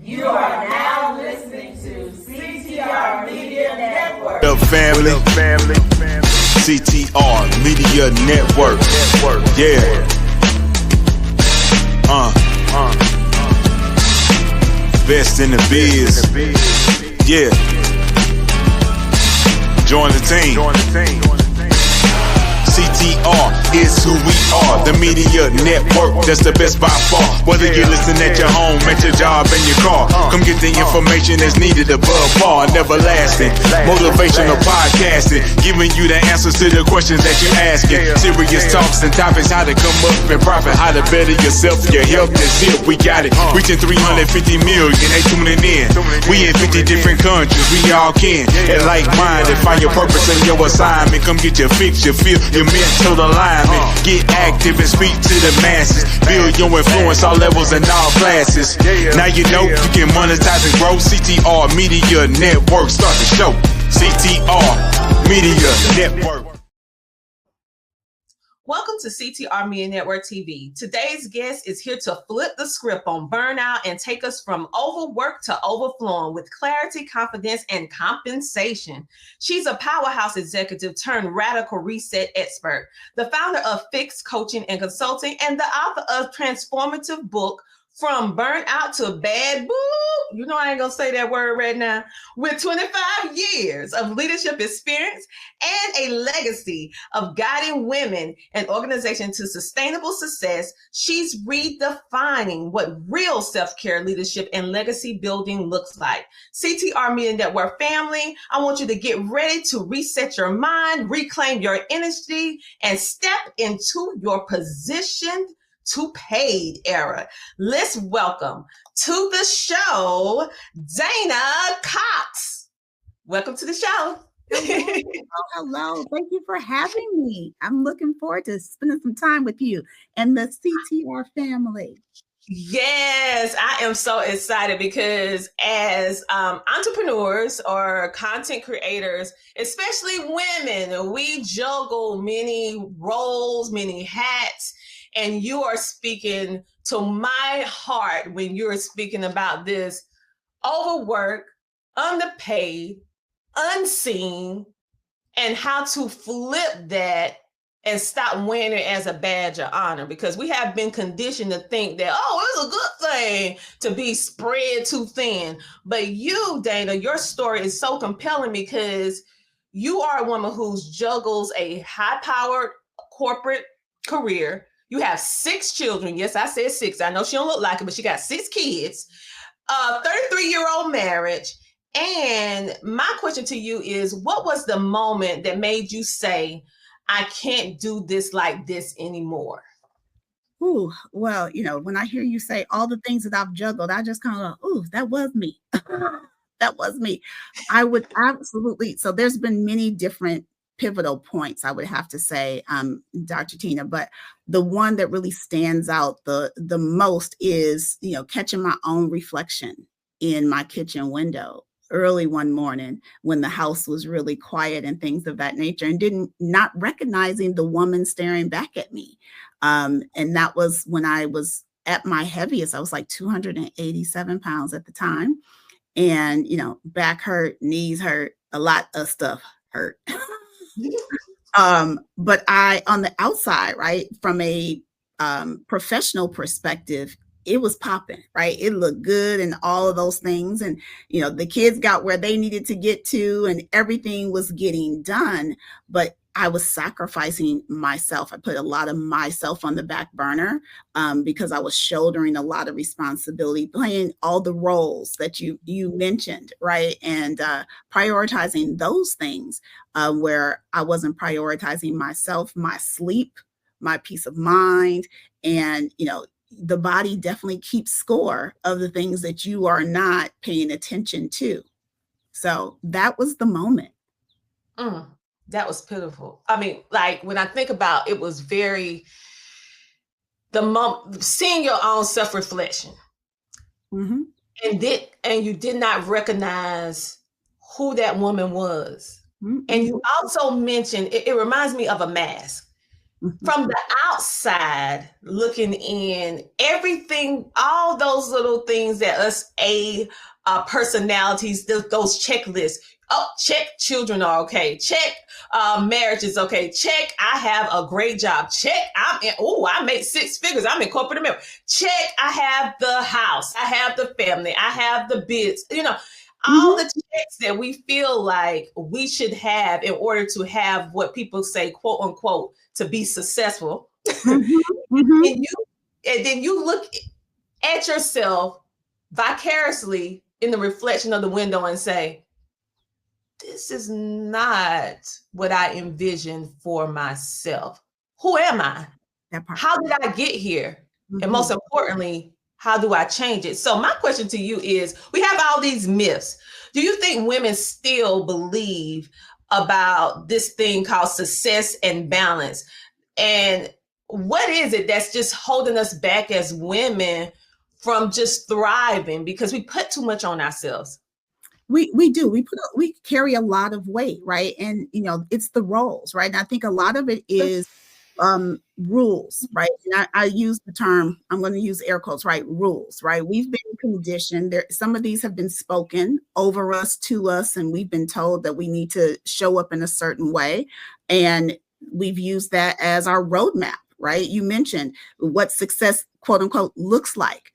You are now listening to CTR Media Network. The family. CTR Media Network. Yeah. Best in the biz. Yeah. Join the team. CTR is who we are, the media network, that's the best by far. Whether you listen at your home, at your job, in your car, come get the information that's needed above par. Never lasting, motivational podcasting, giving you the answers to the questions that you're asking. Serious talks and topics, how to come up and profit, how to better yourself, your health is here, we got it. Reaching 350 million, they tuning in. We in 50 different countries, we all can. And like-minded, find your purpose and your assignment. Come get your fix, your feel, your mental alignment. Get active and speak to the masses. Build your influence all levels and all classes. Now you know you can monetize and grow. CTR Media Network, start the show. CTR Media Network. Welcome to CTR Media Network TV. Today's guest is here to flip the script on burnout and take us from overwork to overflowing with clarity, confidence, and compensation. She's a powerhouse executive turned radical reset expert, the founder of Fix Coaching and Consulting, and the author of transformative book, From Burnout to Bad Boo. You know I ain't gonna say that word right now. With 25 years of leadership experience and a legacy of guiding women and organizations to sustainable success, she's redefining what real self-care leadership and legacy building looks like. CTR Media Network family, I want you to get ready to reset your mind, reclaim your energy, and step into your positioned to paid era. Let's welcome to the show, Dana Cox. Welcome to the show. Hello. Thank you for having me. I'm looking forward to spending some time with you and the CTR family. Yes, I am so excited because as entrepreneurs or content creators, especially women, we juggle many roles, many hats. And you are speaking to my heart when you're speaking about this overwork, underpaid, unseen, and how to flip that and stop wearing it as a badge of honor, because we have been conditioned to think that, oh, it's a good thing to be spread too thin. But you, Dana, your story is so compelling because you are a woman who juggles a high-powered corporate career. You have 6 children. Yes, I said 6. I know she don't look like it, but she got 6 kids, 33-year-old marriage. And my question to you is, what was the moment that made you say, I can't do this like this anymore? Ooh, well, when I hear you say all the things that I've juggled, I just kind of go, ooh, that was me. That was me. I would absolutely. So there's been many different pivotal points, I would have to say, Dr. Tina, but the one that really stands out the most is, catching my own reflection in my kitchen window early one morning when the house was really quiet and things of that nature, and not recognizing the woman staring back at me. And that was when I was at my heaviest. I was like 287 pounds at the time. And, back hurt, knees hurt, a lot of stuff hurt. But on the outside, right, from a professional perspective, it was popping, right? It looked good and all of those things. And, the kids got where they needed to get to and everything was getting done. But I was sacrificing myself. I put a lot of myself on the back burner because I was shouldering a lot of responsibility, playing all the roles that you mentioned, right? And prioritizing those things where I wasn't prioritizing myself, my sleep, my peace of mind. And, the body definitely keeps score of the things that you are not paying attention to. So that was the moment. That was pitiful. I mean, like when I think about it, was very seeing your own self-reflection. Mm-hmm. And you did not recognize who that woman was. Mm-hmm. And you also mentioned, it reminds me of a mask. from the outside looking in, everything, all those little things that us personalities, those checklists. Oh, check, children are okay. Check, marriage is okay. Check, I have a great job. Check, I make 6 figures. I'm in corporate America. Check, I have the house. I have the family. I have the biz. All the checks that we feel like we should have in order to have what people say, quote unquote, to be successful. And then you look at yourself vicariously in the reflection of the window and say, this is not what I envisioned for myself. Who am I? How did I get here? And most importantly, how do I change it? So my question to you is, we have all these myths. Do you think women still believe about this thing called success and balance? And what is it that's just holding us back as women from just thriving? Because we put too much on ourselves. We do. We carry a lot of weight, right? And it's the roles, right? And I think a lot of it is rules, right? And I use the term, I'm going to use air quotes, right? Rules, right? We've been conditioned there. Some of these have been spoken over us, to us, and we've been told that we need to show up in a certain way. And we've used that as our roadmap, right? You mentioned what success, quote unquote, looks like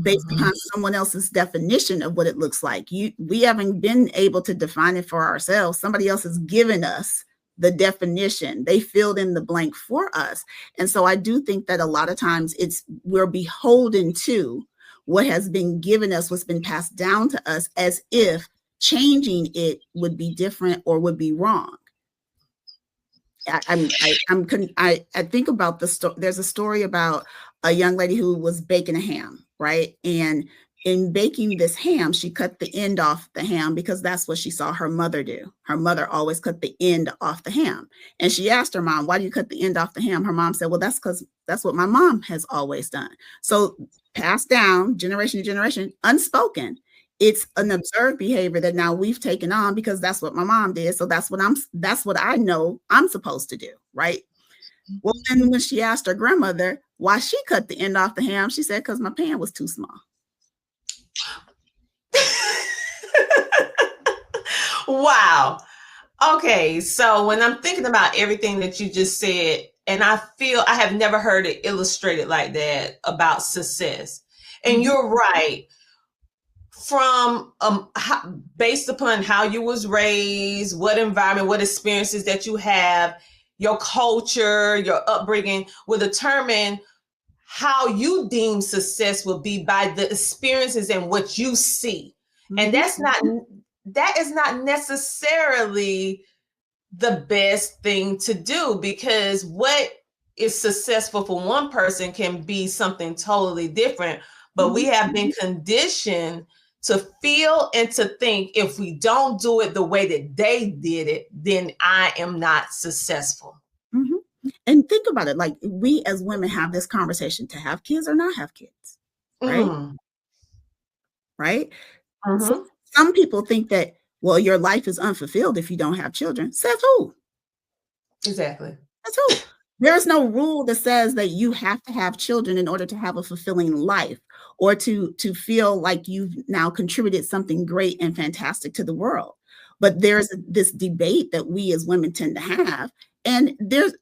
based upon someone else's definition of what it looks like. We haven't been able to define it for ourselves. Somebody else has given us the definition. They filled in the blank for us. And so I do think that a lot of times we're beholden to what has been given us, what's been passed down to us, as if changing it would be different or would be wrong. I think about the story. There's a story about a young lady who was baking a ham, right? And in baking this ham, she cut the end off the ham because that's what she saw her mother do. Her mother always cut the end off the ham. And she asked her mom, why do you cut the end off the ham? Her mom said, well, that's because that's what my mom has always done. So passed down generation to generation, unspoken. It's an observed behavior that now we've taken on because that's what my mom did. So that's what I know I'm supposed to do, right? Well, then when she asked her grandmother why she cut the end off the ham, she said, because my pan was too small. Wow. Okay. So when I'm thinking about everything that you just said, and I feel I have never heard it illustrated like that about success. And you're right. From based upon how you was raised, what environment, what experiences that you have, your culture, your upbringing will determine how you deem success will be by the experiences and what you see. And that is not necessarily the best thing to do, because what is successful for one person can be something totally different. But we have been conditioned to feel and to think, if we don't do it the way that they did it, then I am not successful. And think about it, like we as women have this conversation to have kids or not have kids, right? Right? So some people think that, well, your life is unfulfilled if you don't have children. Says who? Exactly. That's who. There is no rule that says that you have to have children in order to have a fulfilling life, or to feel like you've now contributed something great and fantastic to the world. But there's this debate that we as women tend to have, and there's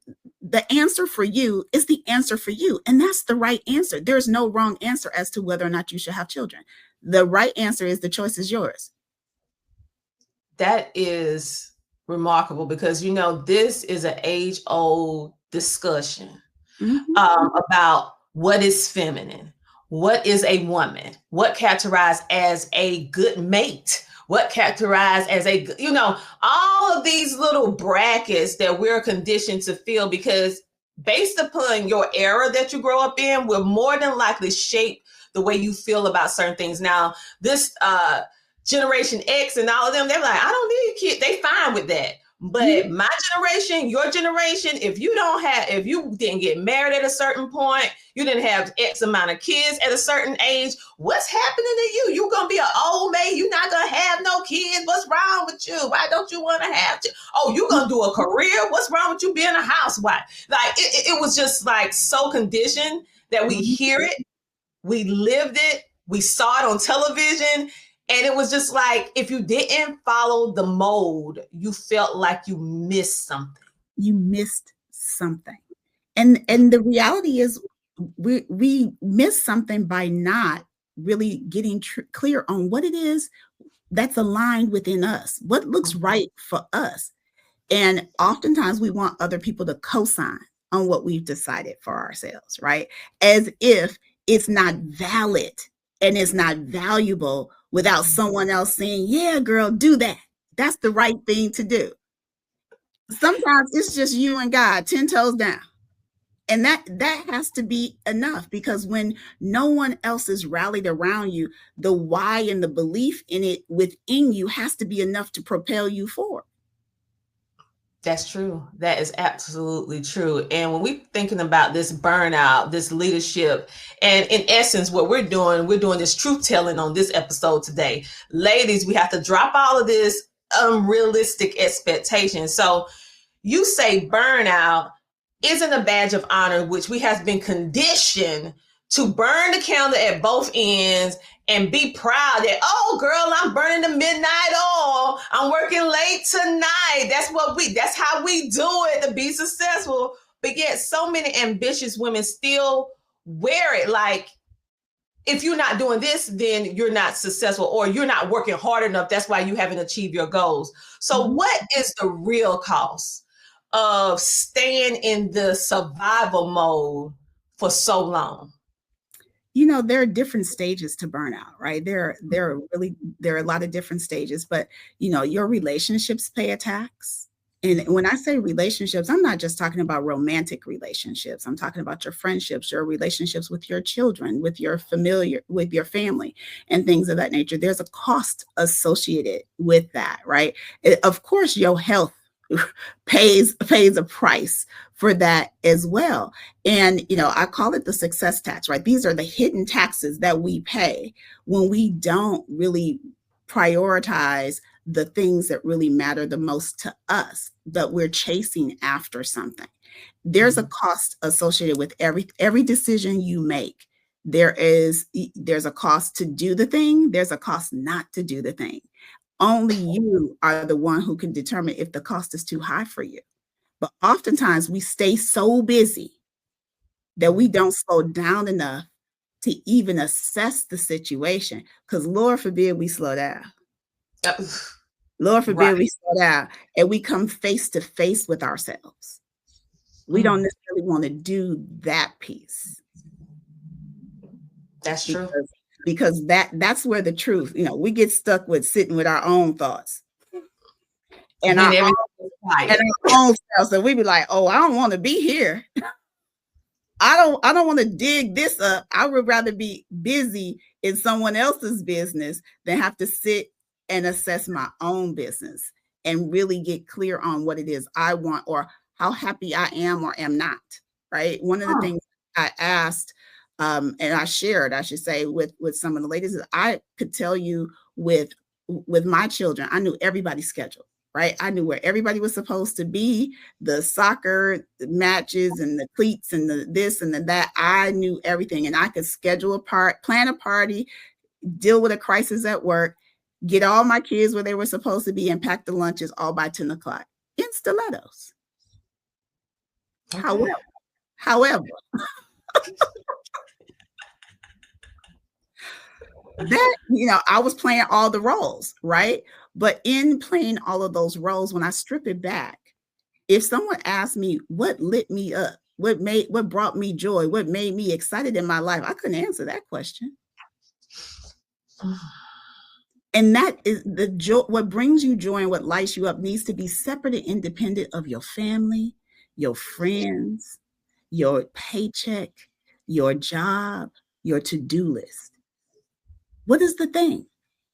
the answer for you is the answer for you, and that's the right answer. There's no wrong answer as to whether or not you should have children. The right answer is the choice is yours. That is remarkable, because this is an age-old discussion about what is feminine, what is a woman, what characterized as a good mate, what characterized as all of these little brackets that we're conditioned to feel, because based upon your era that you grow up in, will more than likely shape the way you feel about certain things. Now, this Generation X and all of them, they're like, I don't need a kid. They fine with that. But my generation, your generation, if you didn't get married at a certain point, you didn't have X amount of kids at a certain age, what's happening to you? You're going to be an old maid. You're not going to have no kids. What's wrong with you? Why don't you want to have Oh, you're going to do a career? What's wrong with you being a housewife? Like, it was just like so conditioned that we hear it, we lived it, we saw it on television. And it was just like, if you didn't follow the mold, you felt like you missed something. You missed something. And the reality is we miss something by not really getting clear on what it is that's aligned within us, what looks right for us. And oftentimes we want other people to co-sign on what we've decided for ourselves, right? As if it's not valid and it's not valuable without someone else saying, yeah, girl, do that. That's the right thing to do. Sometimes it's just you and God, 10 toes down. And that has to be enough, because when no one else is rallied around you, the why and the belief in it within you has to be enough to propel you forward. That's true. That is absolutely true. And when we're thinking about this burnout, this leadership, and in essence, what we're doing this truth telling on this episode today. Ladies, we have to drop all of this unrealistic expectations. So you say burnout isn't a badge of honor, which we have been conditioned to burn the candle at both ends and be proud that, oh girl, I'm burning the midnight oil. I'm working late tonight. That's how we do it to be successful. But yet so many ambitious women still wear it like, if you're not doing this, then you're not successful, or you're not working hard enough. That's why you haven't achieved your goals. So what is the real cost of staying in the survival mode for so long? You know, there are different stages to burnout, right? There are a lot of different stages, but you know, your relationships pay a tax. And when I say relationships, I'm not just talking about romantic relationships. I'm talking about your friendships, your relationships with your children, with your family, and things of that nature. There's a cost associated with that, right? Of course, your health pays a price for that as well. And, you know, I call it the success tax, right? These are the hidden taxes that we pay when we don't really prioritize the things that really matter the most to us, but we're chasing after something. There's a cost associated with every decision you make. There's a cost to do the thing. There's a cost not to do the thing. Only you are the one who can determine if the cost is too high for you. But oftentimes we stay so busy that we don't slow down enough to even assess the situation, because Lord forbid we slow down. Lord forbid we slow down and we come face to face with ourselves. We don't necessarily want to do that piece. That's true. Because that's where the truth, you know, we get stuck with sitting with our own thoughts and our own selves. So we be like, oh, I don't want to be here. I don't want to dig this up. I would rather be busy in someone else's business than have to sit and assess my own business and really get clear on what it is I want, or how happy I am or am not, right? One of the things I asked, and I shared, I should say, with some of the ladies, is I could tell you with my children, I knew everybody's schedule, right? I knew where everybody was supposed to be, the soccer matches and the cleats and the this and the that. I knew everything, and I could schedule plan a party, deal with a crisis at work, get all my kids where they were supposed to be, and pack the lunches all by 10 o'clock in stilettos. Okay. However, that, you know, I was playing all the roles, right? But in playing all of those roles, when I strip it back, if someone asked me what lit me up, what brought me joy, what made me excited in my life, I couldn't answer that question. And that is the joy. What brings you joy and what lights you up needs to be separate and independent of your family, your friends, your paycheck, your job, your to-do list. What is the thing?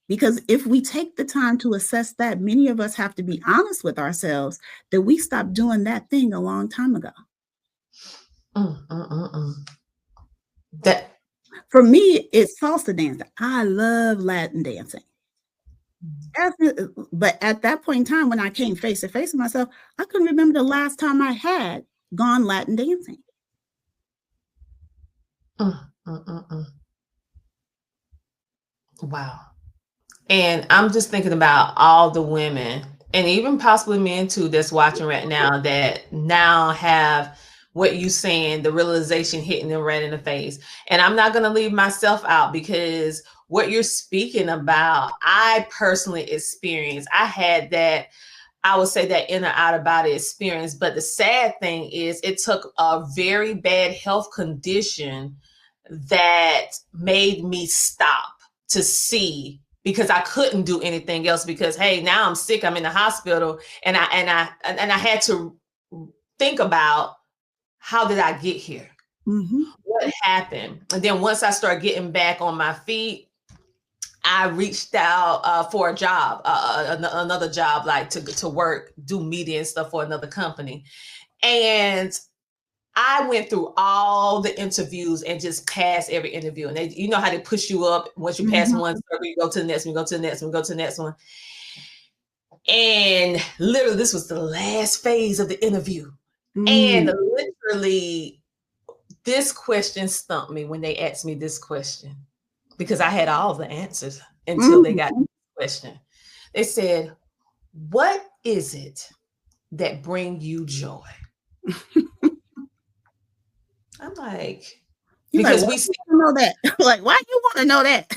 Because if we take the time to assess that, many of us have to be honest with ourselves that we stopped doing that thing a long time ago. That For me, it's salsa dancing. I love Latin dancing. But at that point in time, when I came face to face with myself, I couldn't remember the last time I had gone Latin dancing. Wow. And I'm just thinking about all the women and even possibly men too that's watching right now that now have what you saying, the realization hitting them right in the face. And I'm not going to leave myself out because what you're speaking about, I personally experienced. I had that, I would say, that in or out of body experience. But the sad thing is it took a very bad health condition that made me stop to see, because I couldn't do anything else because, hey, now I'm sick, I'm in the hospital, and I had to think about, how did I get here? What happened? And then once I started getting back on my feet, I reached out for a job, another job, like to work, do media and stuff for another company. And I went through all the interviews and just passed every interview. And you know how they push you up. Once you pass one, you go to the next one, you go to the next one, go to the next one. And literally, this was the last phase of the interview. And literally, this question stumped me when they asked me this question, because I had all the answers until they got this question. They said, what is it that brings you joy? I'm like, because like, we see, know that. Like, why do you want to know that?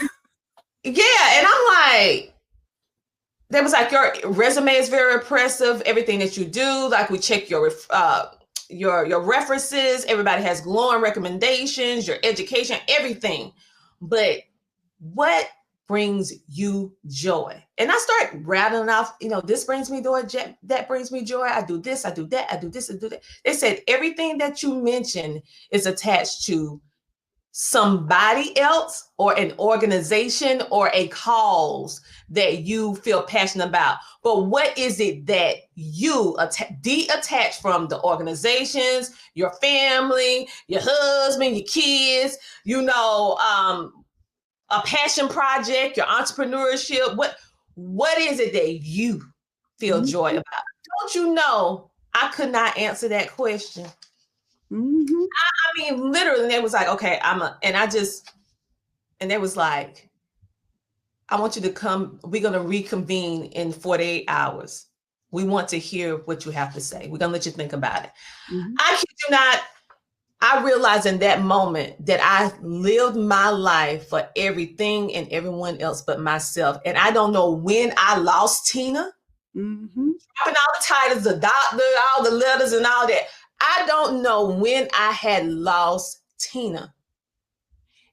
Yeah. And I'm like, they was like, your resume is very impressive. Everything that you do, like we check your references. Everybody has glowing recommendations, your education, everything. But what brings you joy? And I start rattling off, this brings me joy, that brings me joy. I do this, I do that, I do this, I do that. They said everything that you mentioned is attached to somebody else or an organization or a cause that you feel passionate about. But what is it that you detach from the organizations, your family, your husband, your kids, a passion project, your entrepreneurship? What is it that you feel joy about? Don't you know, I could not answer that question. I mean, literally, they was like, okay, and they was like, I want you to come, we're going to reconvene in 48 hours. We want to hear what you have to say. We're going to let you think about it. I kid you not, I realized in that moment that I lived my life for everything and everyone else but myself. And I don't know when I lost Tina, dropping all the titles, the doctor, all the letters and all that. I don't know when I had lost Tina.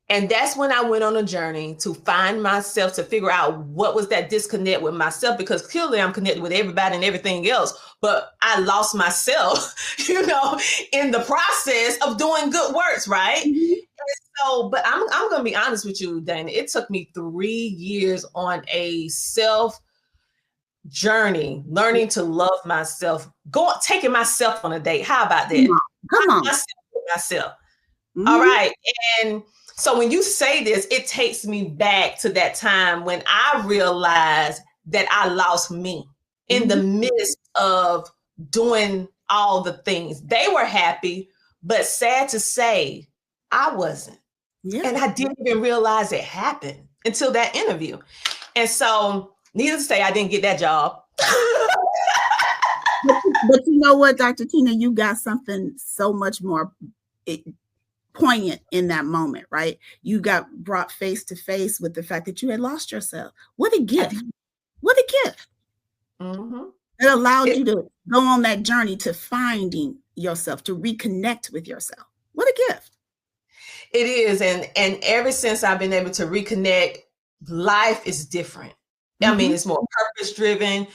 And that's when I went on a journey to find myself, to figure out what was that disconnect with myself, because clearly I'm connected with everybody and everything else, but I lost myself, in the process of doing good works, right? And so, but I'm going to be honest with you, Dana. It took me 3 years on a self journey, learning to love myself, taking myself on a date. How about that? Come on. Myself. All right. And so when you say this, it takes me back to that time when I realized that I lost me in the midst of doing all the things. They were happy, but sad to say, I wasn't. And I didn't even realize it happened until that interview. And so, needless to say, I didn't get that job. But you know what, Dr. Tina, you got something so much more poignant in that moment, right? You got brought face to face with the fact that you had lost yourself. What a gift. What a gift. It allowed you to go on that journey to finding yourself, to reconnect with yourself. What a gift. It is. And ever since I've been able to reconnect, life is different. I mean, it's more purpose driven.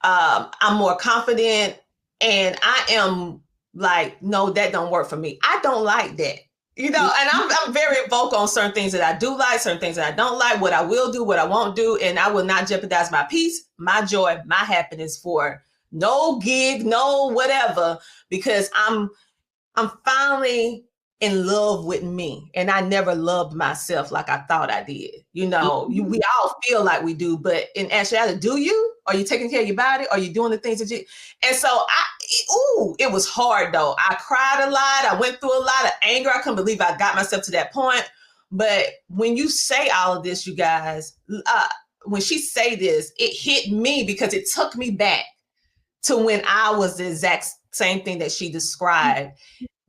I'm more confident, and I am like, no, that don't work for me. I don't like that. You know, and I'm very vocal on certain things that I do like, certain things that I don't like, what I will do, what I won't do, and I will not jeopardize my peace, my joy, my happiness for no gig, no whatever, because I'm finally in love with me, and I never loved myself like I thought I did. You know, we all feel like we do, but in actuality, do you? Are you taking care of your body? Are you doing the things that you? And so it was hard though. I cried a lot. I went through a lot of anger. I couldn't believe I got myself to that point. But when you say all of this, you guys, when she say this, it hit me because it took me back to when I was the exact same thing that she described.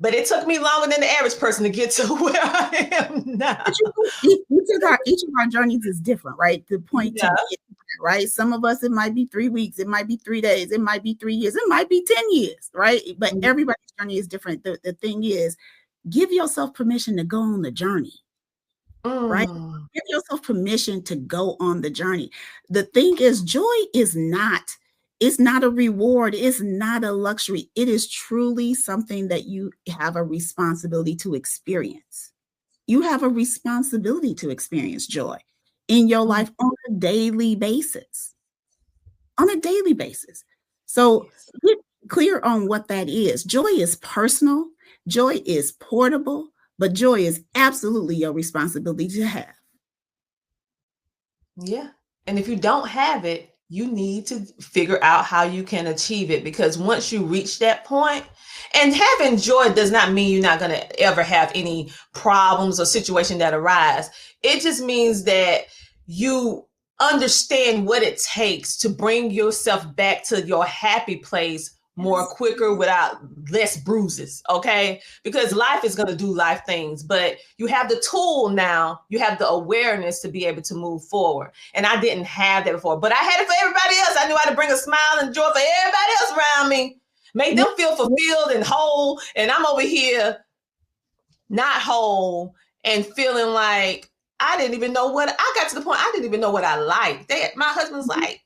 But it took me longer than the average person to get to where I am now. Each of our journeys is different, right? The point to get there, right? Some of us, it might be 3 weeks, it might be 3 days, it might be 3 years, it might be 10 years, right? But everybody's journey is different. The thing is, give yourself permission to go on the journey, right? Give yourself permission to go on the journey. The thing is, joy is not, it's not a reward. It's not a luxury. It is truly something that you have a responsibility to experience. You have a responsibility to experience joy in your life on a daily basis. On a daily basis. So get clear on what that is. Joy is personal. Joy is portable, but joy is absolutely your responsibility to have. Yeah. And if you don't have it, you need to figure out how you can achieve it, because once you reach that point, and having joy does not mean you're not going to ever have any problems or situation that arise. It just means that you understand what it takes to bring yourself back to your happy place more quicker, without less bruises. Okay. Because life is going to do life things, but you have the tool now, you have the awareness to be able to move forward. And I didn't have that before, but I had it for everybody else. I knew how to bring a smile and joy for everybody else around me, make them feel fulfilled and whole. And I'm over here not whole and feeling like I didn't even know what I got to the point. I didn't even know what I liked. My husband's like,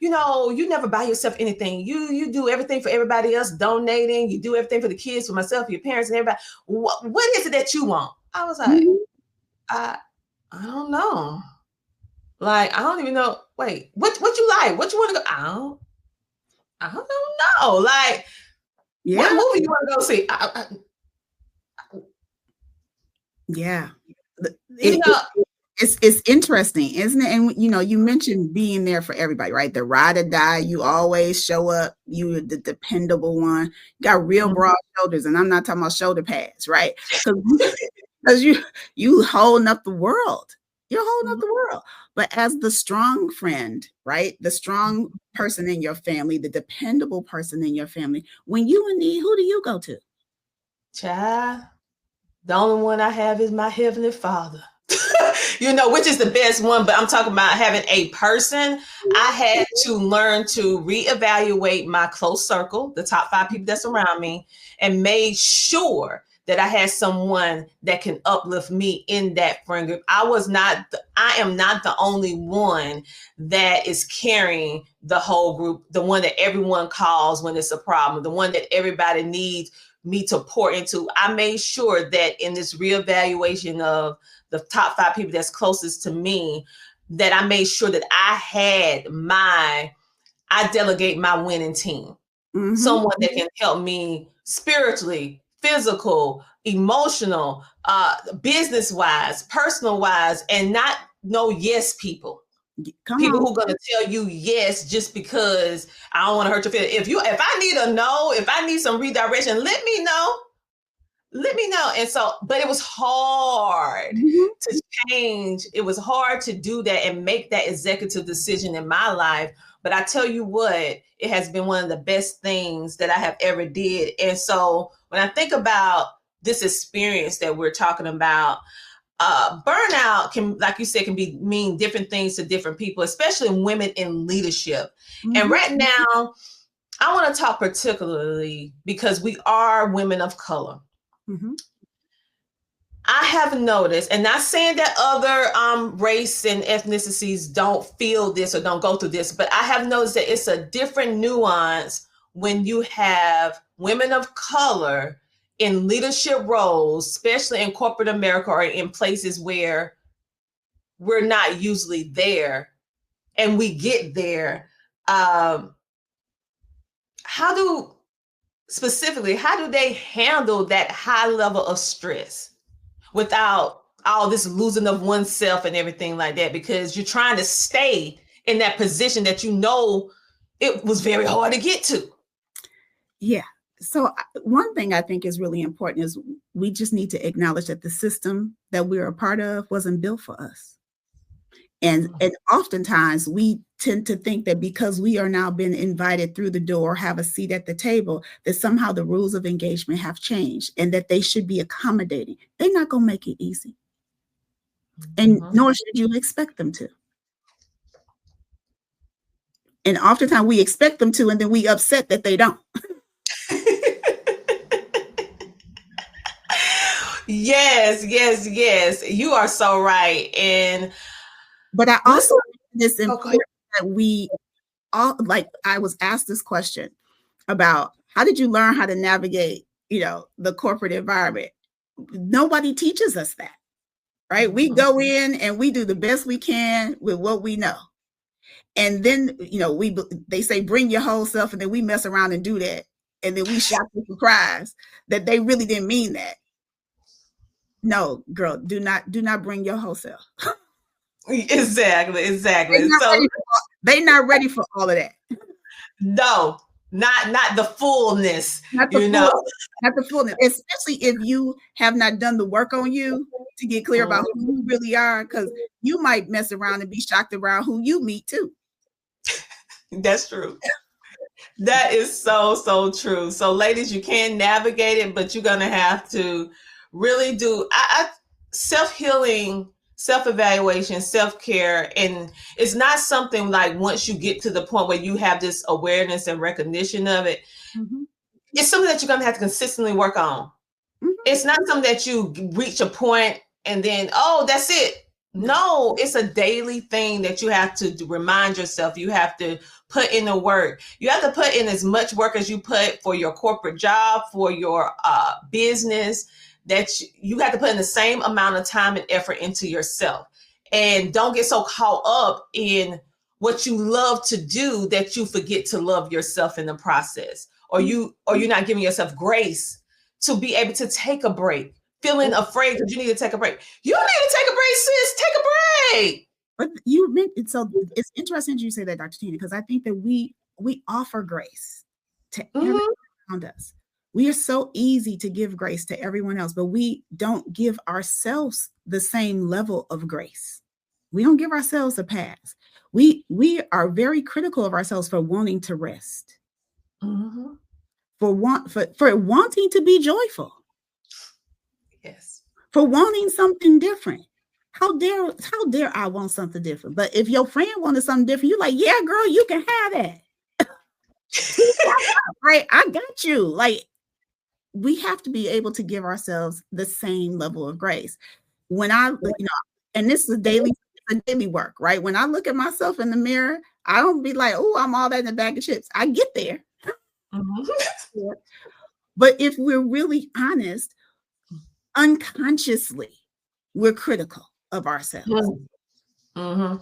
you know, you never buy yourself anything. You do everything for everybody else, donating. You do everything for the kids, for myself, for your parents, and everybody. What is it that you want? I was like, I don't know. Like, I don't even know. Wait, what you like? What you want to go? I don't know. Like, what movie you want to go see? Yeah. It's interesting, isn't it? And you know, you mentioned being there for everybody, right? The ride or die, you always show up, you the dependable one. You got real broad shoulders, and I'm not talking about shoulder pads, right? Because you holding up the world. You're holding up the world. But as the strong friend, right? The strong person in your family, the dependable person in your family, when you in need, who do you go to? Child, the only one I have is my Heavenly Father. You know, which is the best one, but I'm talking about having a person. I had to learn to reevaluate my close circle, the top 5 people that's around me, and made sure that I had someone that can uplift me in that friend group. I am not the only one that is carrying the whole group, the one that everyone calls when it's a problem, the one that everybody needs me to pour into. I made sure that in this reevaluation of the top 5 people that's closest to me, that I made sure that I delegate my winning team. Someone that can help me spiritually, physical, emotional, business-wise, personal-wise, and not no yes people. People who are going to tell you yes just because I don't want to hurt your feelings. If I need a no, if I need some redirection, let me know. And so, but it was hard to change. It was hard to do that and make that executive decision in my life. But I tell you what, it has been one of the best things that I have ever did. And so when I think about this experience that we're talking about, burnout can, like you said, mean different things to different people, especially women in leadership. And right now, I want to talk particularly because we are women of color. I have noticed, and not saying that other race and ethnicities don't feel this or don't go through this, but I have noticed that it's a different nuance when you have women of color in leadership roles, especially in corporate America or in places where we're not usually there, and we get there, how do they handle that high level of stress without all this losing of oneself and everything like that? Because you're trying to stay in that position that you know it was very hard to get to. Yeah. So one thing I think is really important is we just need to acknowledge that the system that we're a part of wasn't built for us. And oftentimes we tend to think that because we are now been invited through the door, have a seat at the table, that somehow the rules of engagement have changed and that they should be accommodating. They're not going to make it easy. And nor should you expect them to. And oftentimes we expect them to, and then we upset that they don't. Yes. You are so right. But I also think it's important that we all, like, I was asked this question about how did you learn how to navigate, the corporate environment? Nobody teaches us that, right? We go in and we do the best we can with what we know. And then, they say, bring your whole self, and then we mess around and do that. And then we shock and surprise that they really didn't mean that. No, girl, do not bring your whole self. Exactly. They're not ready for all of that. No, not the fullness. Not the fullness, especially if you have not done the work on you to get clear about who you really are, because you might mess around and be shocked around who you meet too. That's true. That is so true. So ladies, you can navigate it, but you're going to have to really do self-healing, self-evaluation, self-care. And it's not something like once you get to the point where you have this awareness and recognition of it, it's something that you're going to have to consistently work on. It's not something that you reach a point and then, oh, that's it. No, it's a daily thing that you have to remind yourself. You have to put in the work. You have to put in as much work as you put for your corporate job, for your business, that you have to put in the same amount of time and effort into yourself. And don't get so caught up in what you love to do that you forget to love yourself in the process, or you're not giving yourself grace to be able to take a break. Feeling afraid that you need to take a break. You don't need to take a break, sis. Take a break. But you meant it. So it's interesting you say that, Dr. Tina, because I think that we offer grace to everyone around us. We are so easy to give grace to everyone else, but we don't give ourselves the same level of grace. We don't give ourselves a pass. We are very critical of ourselves for wanting to rest, for wanting to be joyful. Yes. For wanting something different. How dare I want something different? But if your friend wanted something different, you're like, yeah, girl, you can have that. Right? I got you. Like, we have to be able to give ourselves the same level of grace. When and this is daily work, right? When I look at myself in the mirror, I don't be like, oh, I'm all that in a bag of chips. I get there. But if we're really honest, unconsciously, we're critical of ourselves. My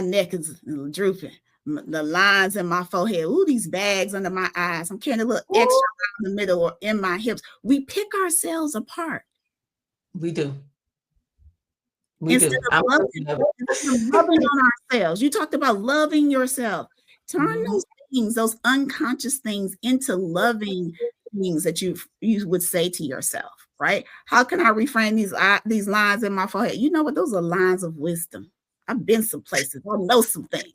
neck is drooping. The lines in my forehead. Ooh, these bags under my eyes. I'm carrying a little extra around the middle or in my hips. We pick ourselves apart. We do. Instead of loving on ourselves. You talked about loving yourself. Turn those things, those unconscious things, into loving things that you would say to yourself, right? How can I reframe these lines in my forehead? You know what? Those are lines of wisdom. I've been some places. I know some things.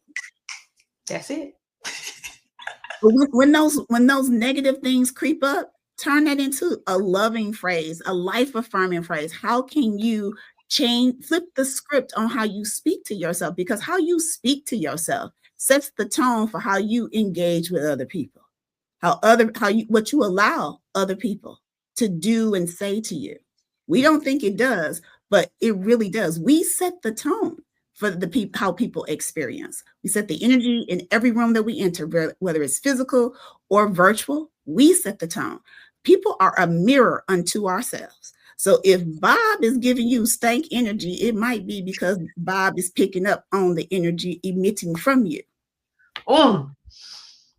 That's it. But when those negative things creep up, turn that into a loving phrase, a life-affirming phrase. How can you flip the script on how you speak to yourself? Because how you speak to yourself sets the tone for how you engage with other people. What you allow other people to do and say to you. We don't think it does, but it really does. We set the tone for how people experience. We set the energy in every room that we enter, whether it's physical or virtual. We set the tone. People are a mirror unto ourselves. So if Bob is giving you stank energy, it might be because Bob is picking up on the energy emitting from you.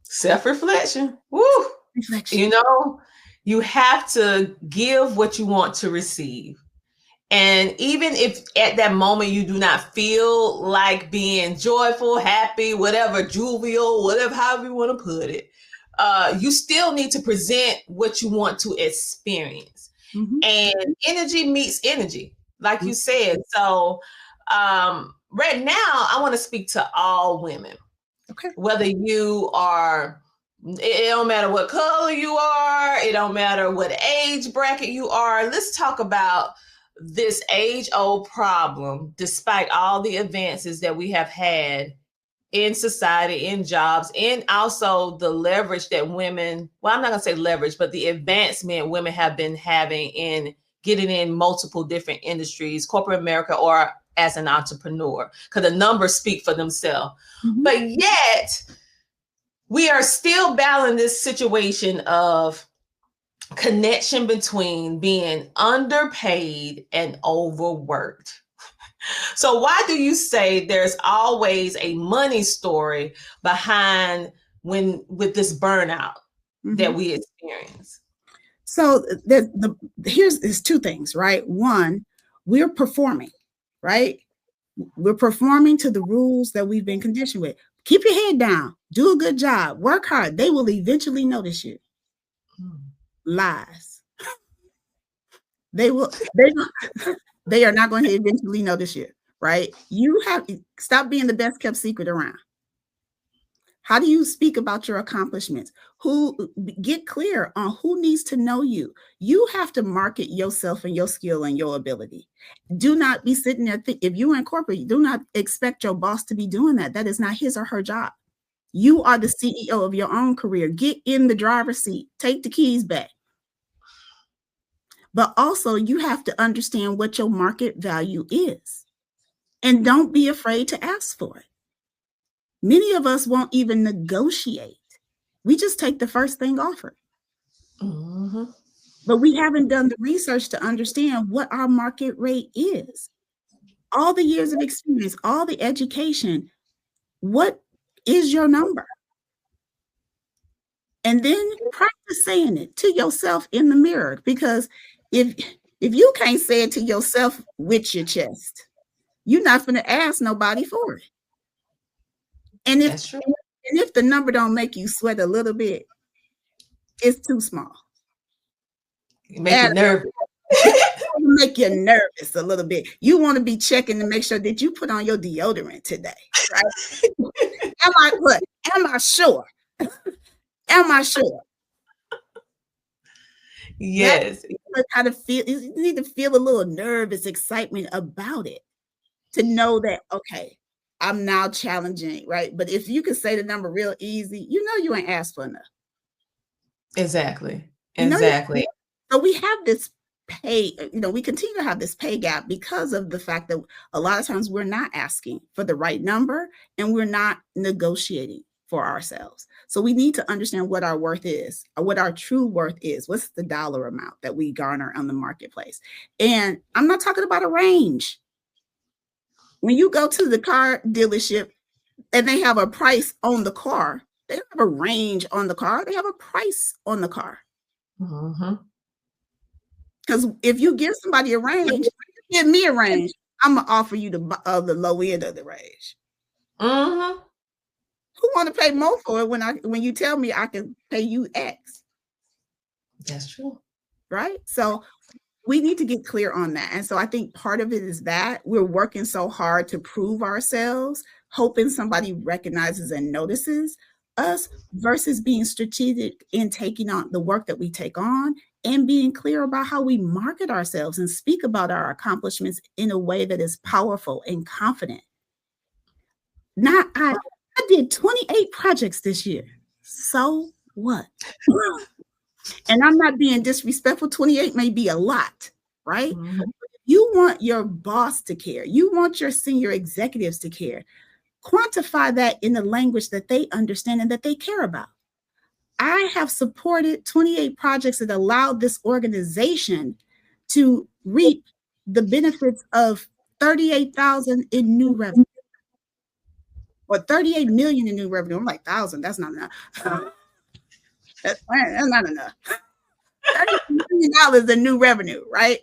Self-reflection. Woo. Reflection. You know, you have to give what you want to receive. And even if at that moment you do not feel like being joyful, happy, whatever, jovial, whatever, however you want to put it, you still need to present what you want to experience. Mm-hmm. And energy meets energy, like you said. So right now, I want to speak to all women. Okay. Whether you are, it don't matter what color you are, it don't matter what age bracket you are. Let's talk about this age-old problem, despite all the advances that we have had in society, in jobs, and also the leverage that women, well, I'm not gonna say leverage, but the advancement women have been having in getting in multiple different industries, corporate America, or as an entrepreneur, because the numbers speak for themselves. Mm-hmm. But yet, we are still battling this situation of connection between being underpaid and overworked. So why do you say there's always a money story behind with this burnout that we experience? So here's two things, right? One, we're performing, right? We're performing to the rules that we've been conditioned with. Keep your head down, do a good job, work hard. They will eventually notice you. Lies. They are not going to eventually notice you, right? You have stop being the best kept secret around. How do you speak about your accomplishments? Get clear on who needs to know you. You have to market yourself and your skill and your ability. Do not be sitting there. If you're in corporate, do not expect your boss to be doing that. That is not his or her job. You are the CEO of your own career. Get in the driver's seat. Take the keys back. But also, you have to understand what your market value is. And don't be afraid to ask for it. Many of us won't even negotiate. We just take the first thing offered. Mm-hmm. But we haven't done the research to understand what our market rate is. All the years of experience, all the education, what is your number? And then practice saying it to yourself in the mirror, because if you can't say it to yourself with your chest, you're not going to ask nobody for it. And if the number don't make you sweat a little bit, it's too small. Make you nervous. Make you nervous a little bit. You want to be checking to make sure that you put on your deodorant today, right? Am I sure? Am I sure? Yes. How to feel? You need to feel a little nervous excitement about it to know that, okay, I'm now challenging, right? But if you can say the number real easy, you know you ain't asked for enough. Exactly. So we have this pay, we continue to have this pay gap because of the fact that a lot of times we're not asking for the right number and we're not negotiating for ourselves. So we need to understand what our worth is, or what our true worth is. What's the dollar amount that we garner on the marketplace? And I'm not talking about a range. When you go to the car dealership and they have a price on the car, they don't have a range on the car. They have a price on the car. Because if you give somebody a range, give me a range, I'm going to offer you the low end of the range. Who want to pay more for it when you tell me I can pay you X? That's true. Right? So we need to get clear on that. And so I think part of it is that we're working so hard to prove ourselves, hoping somebody recognizes and notices us, versus being strategic in taking on the work that we take on and being clear about how we market ourselves and speak about our accomplishments in a way that is powerful and confident. I did 28 projects this year. So what? And I'm not being disrespectful. 28 may be a lot, right? You want your boss to care. You want your senior executives to care. Quantify that in the language that they understand and that they care about. I have supported 28 projects that allowed this organization to reap the benefits of 38,000 in new revenue, or 38 million in new revenue. I'm like, 1,000, that's not enough. That's not enough. $30 million in new revenue, right?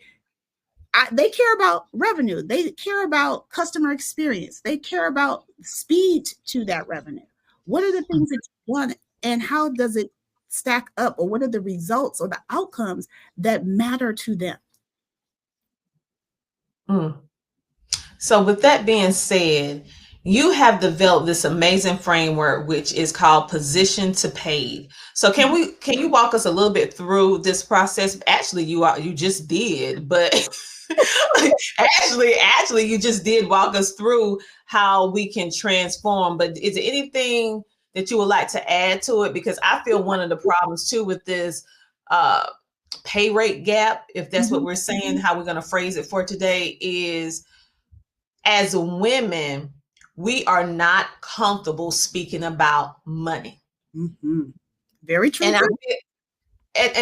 They care about revenue. They care about customer experience. They care about speed to that revenue. What are the things that you want, and how does it stack up, or what are the results or the outcomes that matter to them? So with that being said, you have developed this amazing framework, which is called position to paid. So can you walk us a little bit through this process? Actually, you just did, but actually you just did walk us through how we can transform. But is there anything that you would like to add to it? Because I feel one of the problems too with this pay rate gap, if that's what we're saying, how we're going to phrase it for today, is as women, we are not comfortable speaking about money. Very true. And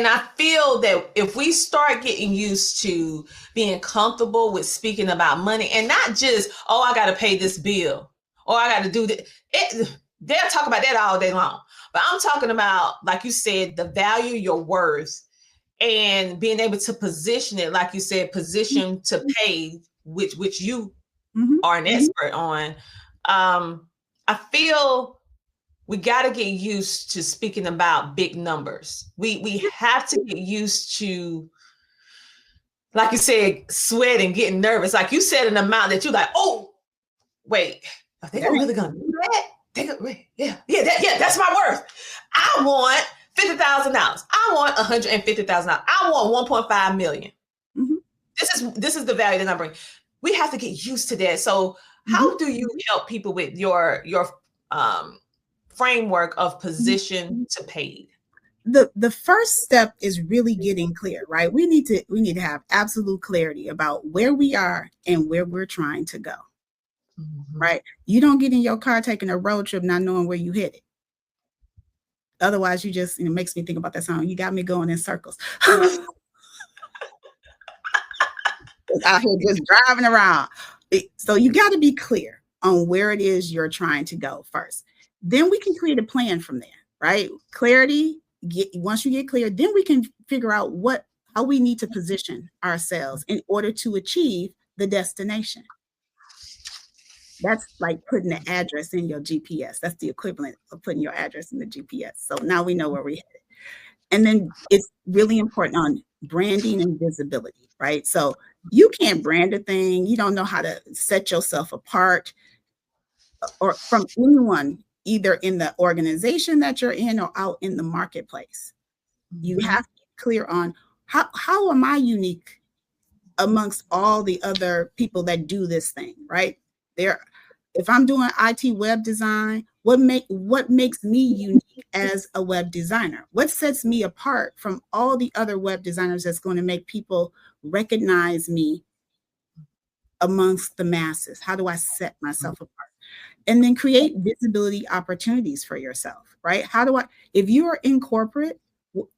I feel that if we start getting used to being comfortable with speaking about money, and not just, oh, I got to pay this bill, or I got to do this. They'll talk about that all day long. But I'm talking about, like you said, the value, your worth, and being able to position it, like you said, position to pay, which you are an expert on. I feel we got to get used to speaking about big numbers. We have to get used to, like you said, sweating, getting nervous. Like you said, an amount that you're like, oh, wait, are they really gonna do that? That's my worth. I want $50,000. I want $150,000. I want 1.5 million. This is the value that I'm bringing. We have to get used to that. So how do you help people with your framework of position to paid? The first step is really getting clear, right? We need to have absolute clarity about where we are and where we're trying to go. Right? You don't get in your car taking a road trip not knowing where you headed. Otherwise, you just, it makes me think about that song, "You Got Me Going in Circles." Out here just driving around. So you got to be clear on where it is you're trying to go first. Then we can create a plan from there, right? Clarity. Once you get clear, then we can figure out how we need to position ourselves in order to achieve the destination. That's like putting the address in your GPS. That's the equivalent of putting your address in the GPS. So now we know where we're headed. And then it's really important on branding and visibility, right? So you can't brand a thing. You don't know how to set yourself apart or from anyone, either in the organization that you're in or out in the marketplace. You have to be clear on how am I unique amongst all the other people that do this thing, right? If I'm doing IT web design, what makes me unique as a web designer? What sets me apart from all the other web designers that's going to make people recognize me amongst the masses? How do I set myself apart? And then create visibility opportunities for yourself, right? If you are in corporate,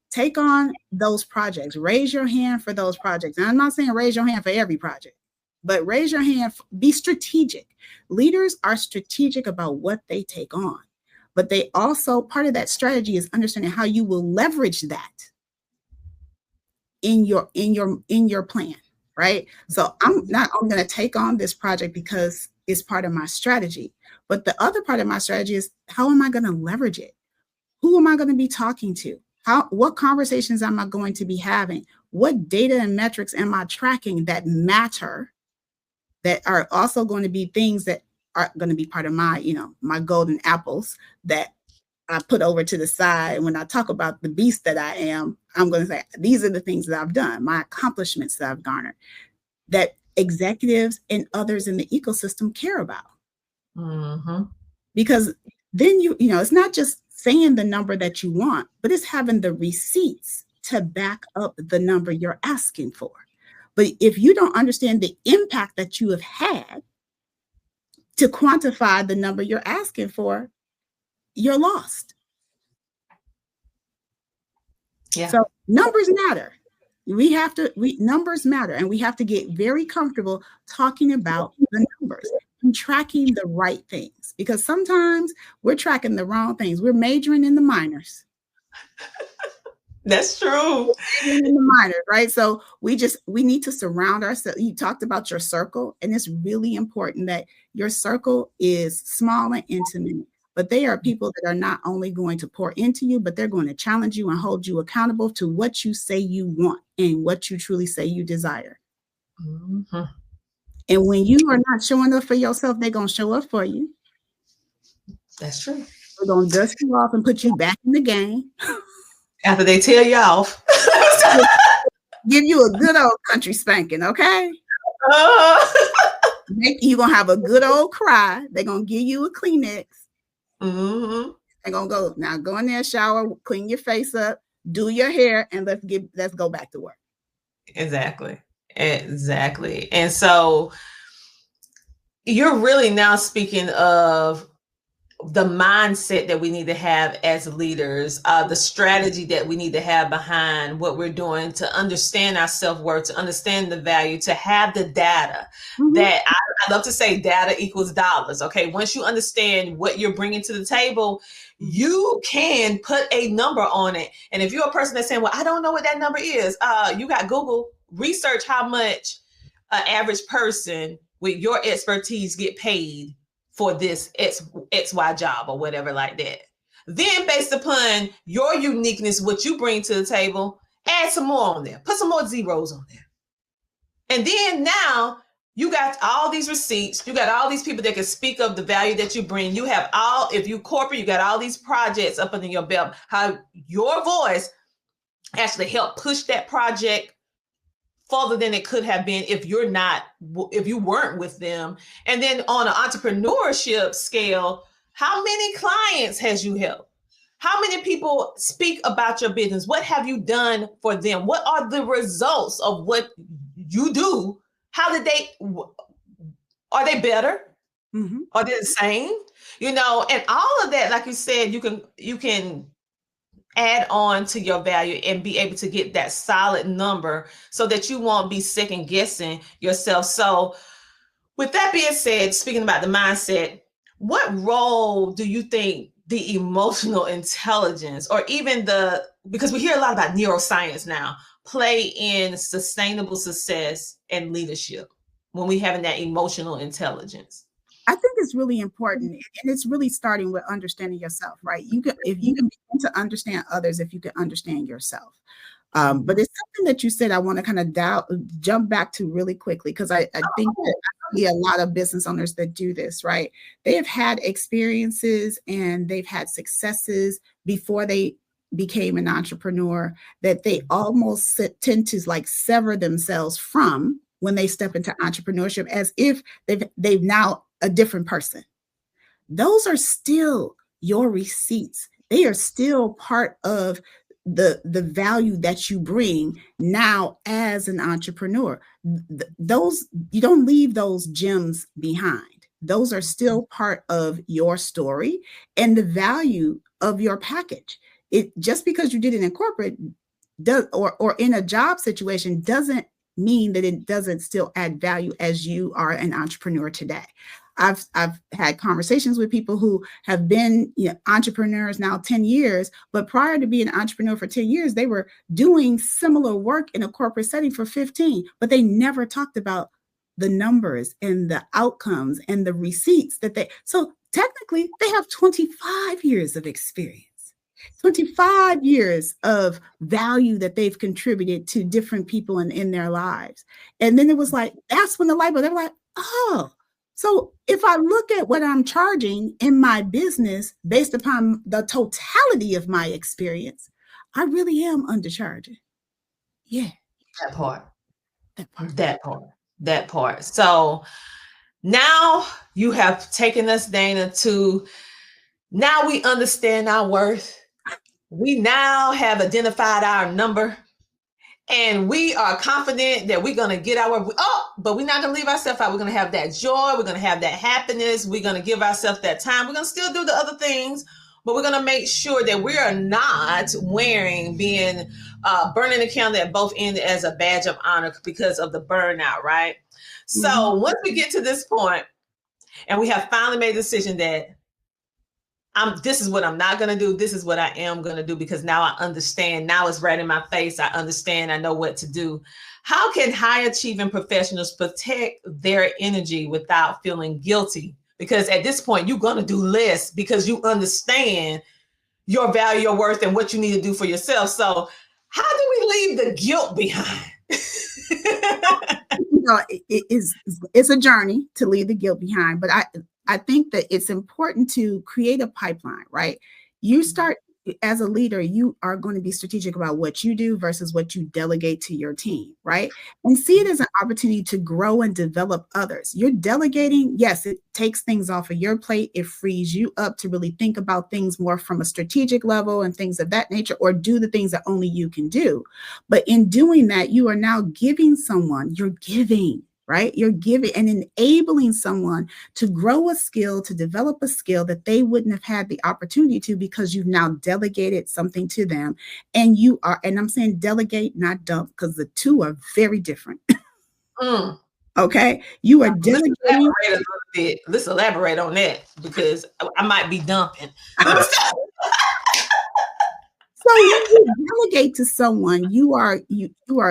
take on those projects, raise your hand for those projects. And I'm not saying raise your hand for every project, but raise your hand, be strategic. Leaders are strategic about what they take on, but they also, part of that strategy is understanding how you will leverage that in your plan, right? So I'm going to take on this project because it's part of my strategy, but the other part of my strategy is, how am I going to leverage it? Who am I going to be talking to? What conversations am I going to be having? What data and metrics am I tracking that matter, that are also going to be things that are going to be part of my, my golden apples that I put over to the side. And when I talk about the beast that I am, I'm going to say, these are the things that I've done, my accomplishments that I've garnered, that executives and others in the ecosystem care about. Because then it's not just saying the number that you want, but it's having the receipts to back up the number you're asking for. But if you don't understand the impact that you have had to quantify the number you're asking for, you're lost. Yeah. So numbers matter. Numbers matter, and we have to get very comfortable talking about the numbers and tracking the right things, because sometimes we're tracking the wrong things. We're majoring in the minors. That's true. In the minors, right? So we need to surround ourselves. You talked about your circle, and it's really important that your circle is small and intimate, but they are people that are not only going to pour into you, but they're going to challenge you and hold you accountable to what you say you want and what you truly say you desire. Mm-hmm. And when you are not showing up for yourself, they're going to show up for you. That's true. They're going to dust you off and put you back in the game. After they tell you off. Give you a good old country spanking, okay? You're going to have a good old cry. They're going to give you a Kleenex. Mm-hmm. They're going to go in there, shower, clean your face up, do your hair, and let's go back to work. Exactly. And so you're really now speaking of the mindset that we need to have as leaders, the strategy that we need to have behind what we're doing, to understand our self-worth, to understand the value, to have the data. Mm-hmm. That I love to say data equals dollars. Okay. Once you understand what you're bringing to the table, you can put a number on it. And if you're a person that's saying, well, I don't know what that number is, you got Google. Research how much an average person with your expertise get paid for this XY job or whatever like that. Then based upon your uniqueness, what you bring to the table, add some more on there, put some more zeros on there. And then now you got all these receipts, you got all these people that can speak of the value that you bring. You have if you corporate, you got all these projects up under your belt, how your voice actually helped push that project further than it could have been if you weren't with them. And then on an entrepreneurship scale, how many clients has you helped? How many people speak about your business? What have you done for them? What are the results of what you do? Are they better? Mm-hmm. Are they the same? And all of that, like you said, you can add on to your value and be able to get that solid number so that you won't be second guessing yourself. So with that being said, speaking about the mindset, what role do you think the emotional intelligence, or even because we hear a lot about neuroscience now, play in sustainable success and leadership when we having that emotional intelligence? I think it's really important, and it's really starting with understanding yourself, right? If you can begin to understand others, if you can understand yourself. But it's something that you said I want to kind of jump back to really quickly, because I think that I see a lot of business owners that do this, right? They have had experiences and they've had successes before they became an entrepreneur that they almost tend to sever themselves from when they step into entrepreneurship, as if they've now a different person. Those are still your receipts. They are still part of the value that you bring now as an entrepreneur. Those, you don't leave those gems behind. Those are still part of your story and the value of your package. It just because you did it in corporate or in a job situation doesn't mean that it doesn't still add value as you are an entrepreneur today. I've had conversations with people who have been entrepreneurs now 10 years, but prior to being an entrepreneur for 10 years, they were doing similar work in a corporate setting for 15, but they never talked about the numbers and the outcomes and the receipts so technically they have 25 years of experience. 25 years of value that they've contributed to different people in their lives. And then it was that's when the light bulb, they were like, oh, so if I look at what I'm charging in my business based upon the totality of my experience, I really am undercharging. Yeah. That part. So now you have taken us, Dana, now we understand our worth. We now have identified our number, and we are confident that we're going to get but we're not going to leave ourselves out. We're going to have that joy. We're going to have that happiness. We're going to give ourselves that time. We're going to still do the other things, but we're going to make sure that we are not wearing burning the candle at both ends as a badge of honor because of the burnout, right? So once we get to this point and we have finally made a decision that this is what I'm not going to do, this is what I am going to do, because now I understand, now it's right in my face, I understand, I know what to do. How can high achieving professionals protect their energy without feeling guilty? Because at this point, you're going to do less because you understand your value, your worth, and what you need to do for yourself. So how do we leave the guilt behind? It's a journey to leave the guilt behind, but I think that it's important to create a pipeline, right? You start as a leader, you are going to be strategic about what you do versus what you delegate to your team, right? And see it as an opportunity to grow and develop others. You're delegating, yes, it takes things off of your plate. It frees you up to really think about things more from a strategic level and things of that nature, or do the things that only you can do. But in doing that, you are now giving someone, you're giving, right? You're giving and enabling someone to grow a skill, to develop a skill that they wouldn't have had the opportunity to, because you've now delegated something to them. And you are, and I'm saying delegate, not dump, because the two are very different. Okay. You are delegating. Let's elaborate on that, because I might be dumping. So when you delegate to someone, you are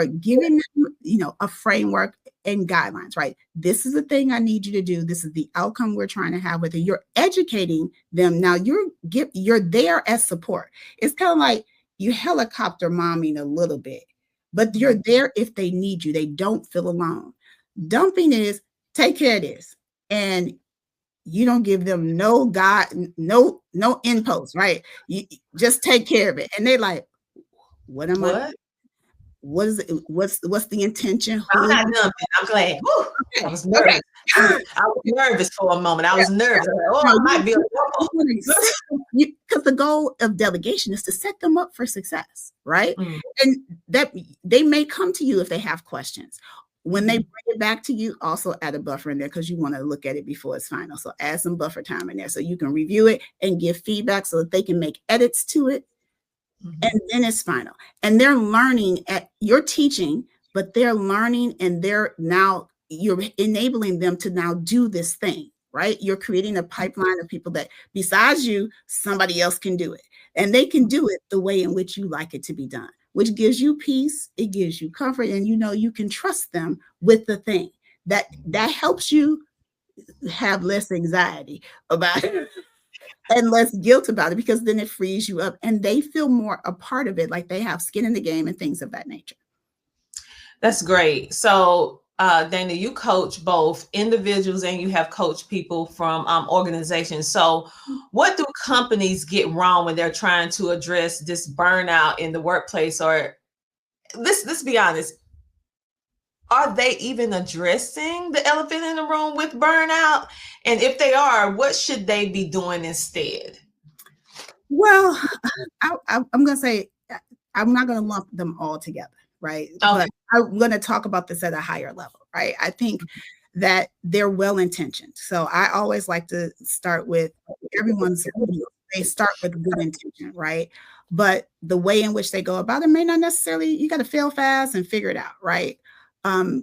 giving them, a framework and guidelines, right? This is the thing I need you to do. This is the outcome we're trying to have with it. You're educating them. Now you're there as support. It's kind of like you helicopter momming a little bit, but you're there if they need you. They don't feel alone. Dumping is take care of this, and you don't give them no inputs, right? You just take care of it. And they're like, what am I? What is it? What's the intention? I'm not dumping. I'm glad. Woo, I was nervous. I was nervous for a moment. I was nervous. I might be because the goal of delegation is to set them up for success, right? And that they may come to you if they have questions. When they bring it back to you, also add a buffer in there, because you want to look at it before it's final. So add some buffer time in there so you can review it and give feedback so that they can make edits to it. And then it's final. And they're learning you're teaching, but they're learning, and you're enabling them to now do this thing, right? You're creating a pipeline of people that besides you, somebody else can do it. And they can do it the way in which you like it to be done, which gives you peace. It gives you comfort. And you can trust them with the thing that helps you have less anxiety about it and less guilt about it, because then it frees you up and they feel more a part of it, like they have skin in the game and things of that nature. That's great. So Dana, you coach both individuals and you have coached people from organizations. So what do companies get wrong when they're trying to address this burnout in the workplace? Or let's be honest, are they even addressing the elephant in the room with burnout? And if they are, what should they be doing instead? Well, I'm going to say, I'm not going to lump them all together, right? Okay. But I'm going to talk about this at a higher level, right? I think that they're well-intentioned. So I always like to start with they start with good intention, right? But the way in which they go about it may not necessarily, you got to fail fast and figure it out, right?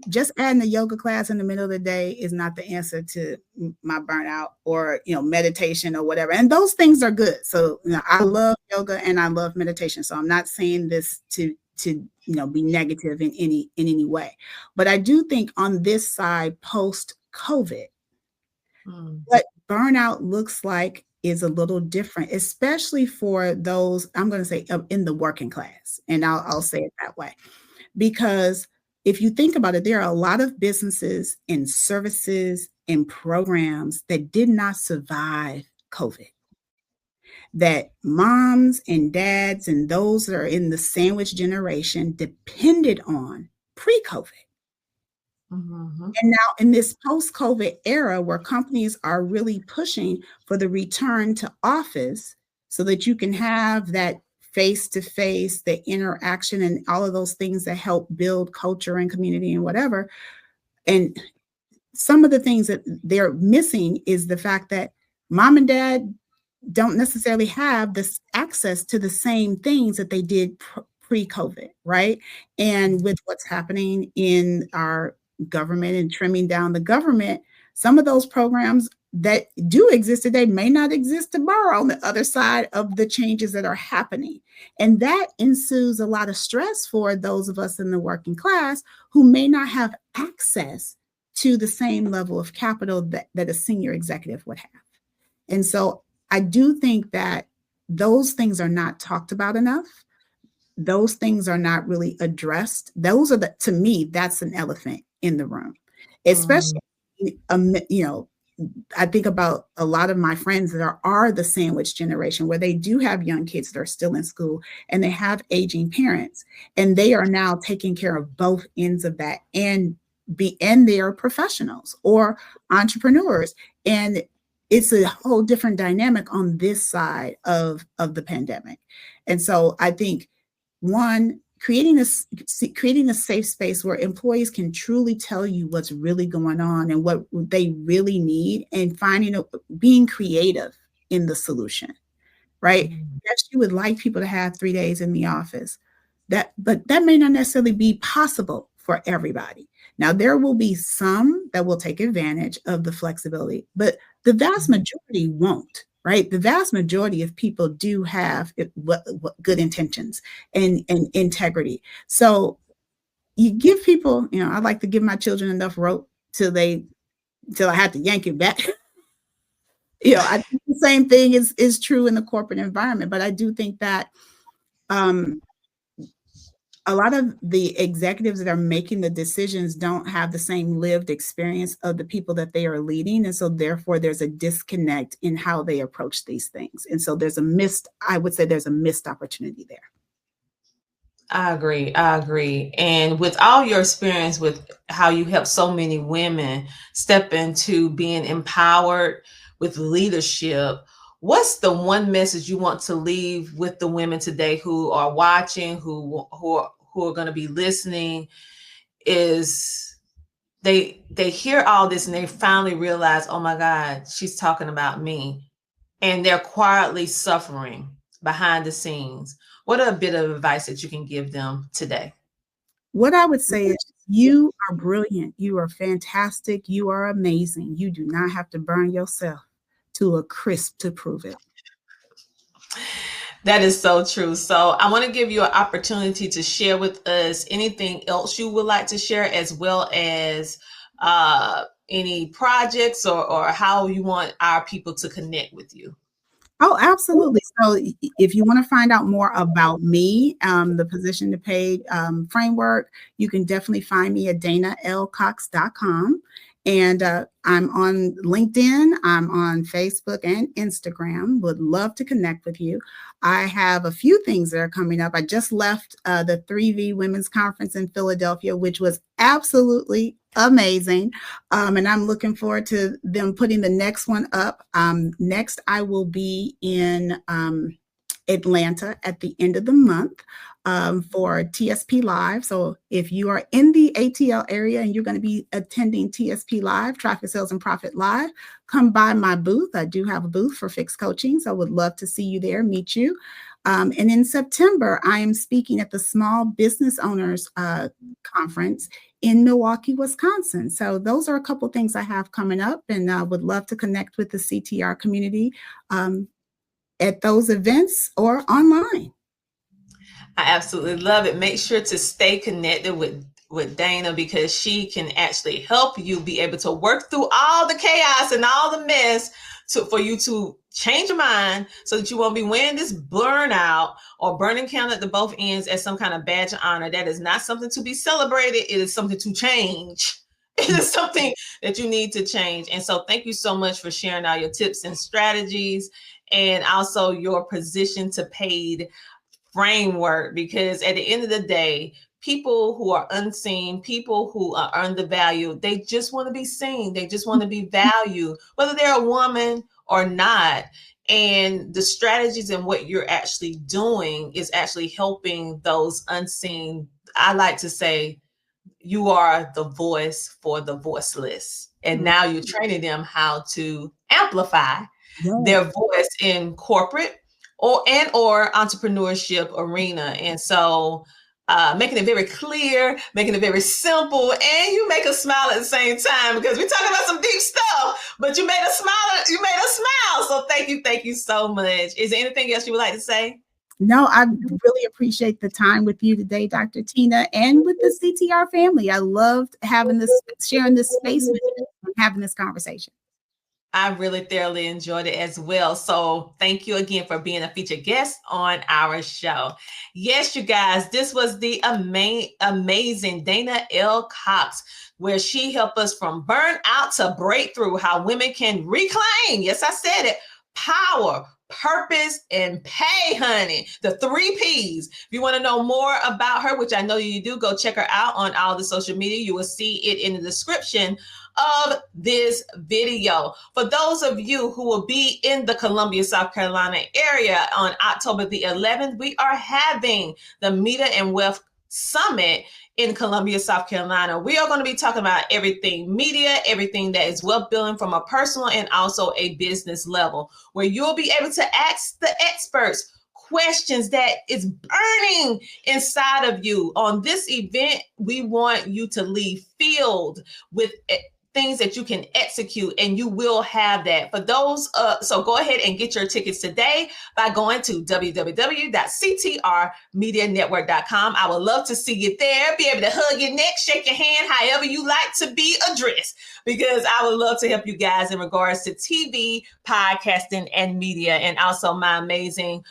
Just adding a yoga class in the middle of the day is not the answer to my burnout, or, meditation or whatever. And those things are good. So, I love yoga and I love meditation. So I'm not saying this to be negative in any way, but I do think on this side, post COVID, what burnout looks like is a little different, especially for those, I'm going to say, in the working class. And I'll say it that way, because if you think about it, there are a lot of businesses and services and programs that did not survive COVID, that moms and dads and those that are in the sandwich generation depended on pre-COVID. And now in this post-COVID era, where companies are really pushing for the return to office so that you can have that face-to-face, the interaction, and all of those things that help build culture and community and whatever. And some of the things that they're missing is the fact that mom and dad don't necessarily have this access to the same things that they did pre-COVID, right? And with what's happening in our government and trimming down the government, some of those programs that do exist today may not exist tomorrow on the other side of the changes that are happening. And that ensues a lot of stress for those of us in the working class who may not have access to the same level of capital that a senior executive would have. And so I do think that those things are not talked about enough. Those things are not really addressed. Those are to me, that's an elephant in the room, especially, I think about a lot of my friends that are the sandwich generation, where they do have young kids that are still in school and they have aging parents, and they are now taking care of both ends of that, and they are professionals or entrepreneurs. And it's a whole different dynamic on this side of the pandemic. And so I think, one, creating a safe space where employees can truly tell you what's really going on and what they really need, and being creative in the solution, right? Yes, you would like people to have 3 days in the office, but that may not necessarily be possible for everybody. Now, there will be some that will take advantage of the flexibility, but the vast majority won't. Right, the vast majority of people do have what good intentions and integrity. So you give people, I like to give my children enough rope till I have to yank it back. I think the same thing is true in the corporate environment, but I do think that a lot of the executives that are making the decisions don't have the same lived experience of the people that they are leading. And so therefore there's a disconnect in how they approach these things. And so I would say there's a missed opportunity there. I agree. And with all your experience with how you help so many women step into being empowered with leadership, what's the one message you want to leave with the women today who are watching, who are going to be listening? Is they hear all this and they finally realize, oh my God, she's talking about me, and they're quietly suffering behind the scenes. What a bit of advice that you can give them today? What I would say is, you are brilliant. You are fantastic. You are amazing. You do not have to burn yourself to a crisp to prove it. That is so true. So I want to give you an opportunity to share with us anything else you would like to share, as well as any projects or how you want our people to connect with you. Oh, absolutely. So if you want to find out more about me, the position to paid framework, you can definitely find me at danalcox.com. And I'm on LinkedIn, I'm on Facebook and Instagram. Would love to connect with you. I have a few things that are coming up. I just left the 3V Women's Conference in Philadelphia, which was absolutely amazing. And I'm looking forward to them putting the next one up. Next, I will be in Atlanta at the end of the month for TSP Live. So if you are in the ATL area and you're going to be attending TSP Live, Traffic Sales and Profit Live, come by my booth. I do have a booth for fixed coaching, so I would love to see you there, meet you. And in September, I am speaking at the Small Business Owners Conference in Milwaukee, Wisconsin. So those are a couple of things I have coming up, and I would love to connect with the CTR community at those events or online. I absolutely love it. Make sure to stay connected with Dana, because she can actually help you be able to work through all the chaos and all the mess for you to change your mind, so that you won't be wearing this burnout or burning candle at the both ends as some kind of badge of honor. That is not something to be celebrated. It is something to change. It is something that you need to change. And so thank you so much for sharing all your tips and strategies, and also your position to paid framework, because at the end of the day, people who are unseen, people who are undervalued, they just want to be seen. They just want to be valued, whether they're a woman or not. And the strategies and what you're actually doing is actually helping those unseen. I like to say you are the voice for the voiceless. And now you're training them how to amplify their voice in corporate or entrepreneurship arena. And so making it very clear, making it very simple, and you make us smile at the same time, because we're talking about some deep stuff, but you made us smile. You made us smile. So thank you so much. Is there anything else you would like to say? No, I really appreciate the time with you today, Dr. Tina, and with the CTR family. I loved sharing this space with you and having this conversation. I really thoroughly enjoyed it as well. So thank you again for being a featured guest on our show. Yes, you guys, this was the amazing Dana L. Cox, where she helped us from burnout to breakthrough, how women can reclaim, yes, I said it, power, purpose, and pay, honey. The 3 Ps. If you want to know more about her, which I know you do, go check her out on all the social media. You will see it in the description of this video. For those of you who will be in the Columbia, South Carolina area on October the 11th, we are having the Media and Wealth Summit in Columbia, South Carolina. We are going to be talking about everything media, everything that is wealth building from a personal and also a business level, where you'll be able to ask the experts questions that is burning inside of you. On this event, we want you to leave filled with things that you can execute, and you will have that. For those, so go ahead and get your tickets today by going to www.ctrmedianetwork.com. I would love to see you there, be able to hug your neck, shake your hand, however you like to be addressed, because I would love to help you guys in regards to TV, podcasting, and media, and also my amazing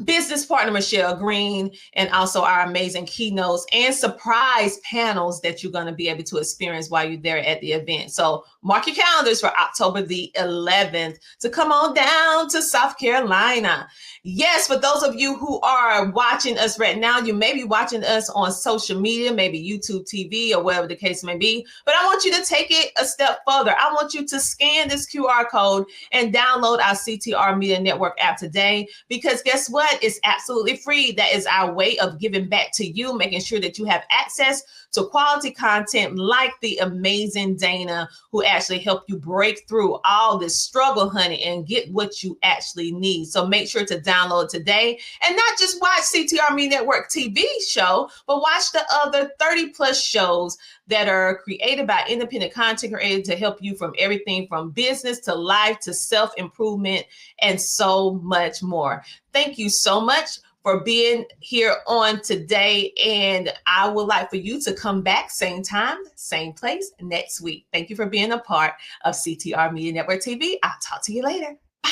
business partner, Michelle Green, and also our amazing keynotes and surprise panels that you're going to be able to experience while you're there at the event. So mark your calendars for October the 11th to come on down to South Carolina. Yes, for those of you who are watching us right now, you may be watching us on social media, maybe YouTube TV or whatever the case may be, but I want you to take it a step further. I want you to scan this QR code and download our CTR Media Network app today, because guess what? It's absolutely free. That is our way of giving back to you, making sure that you have access to quality content like the amazing Dana, who actually helped you break through all this struggle, honey, and get what you actually need. So make sure to download today, and not just watch CTR Media Network TV show, but watch the other 30 plus shows that are created by independent content creators to help you from everything from business to life to self-improvement and so much more. Thank you so much for being here on today. And I would like for you to come back same time, same place next week. Thank you for being a part of CTR Media Network TV. I'll talk to you later. Bye.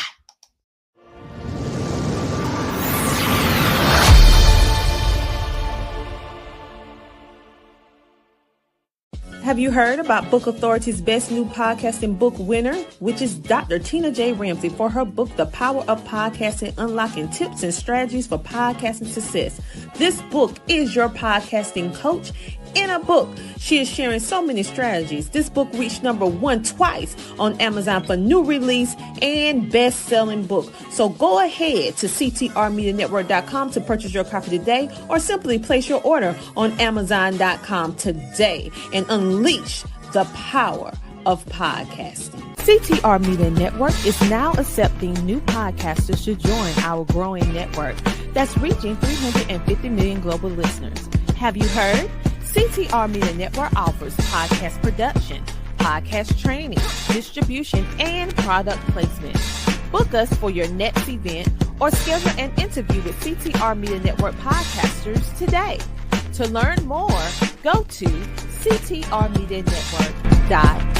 Have you heard about Book Authority's best new podcasting book winner, which is Dr. Tina J. Ramsey, for her book, The Power of Podcasting, Unlocking Tips and Strategies for Podcasting Success. This book is your podcasting coach in a book. She is sharing so many strategies. This book reached #1 twice on Amazon for new release and best-selling book. So go ahead to ctrmedianetwork.com to purchase your copy today, or simply place your order on amazon.com today and unleash the power of podcasting. CTR Media Network is now accepting new podcasters to join our growing network that's reaching 350 million global listeners. Have you heard? CTR Media Network offers podcast production, podcast training, distribution, and product placement. Book us for your next event or schedule an interview with CTR Media Network podcasters today. To learn more, go to ctrmedianetwork.com.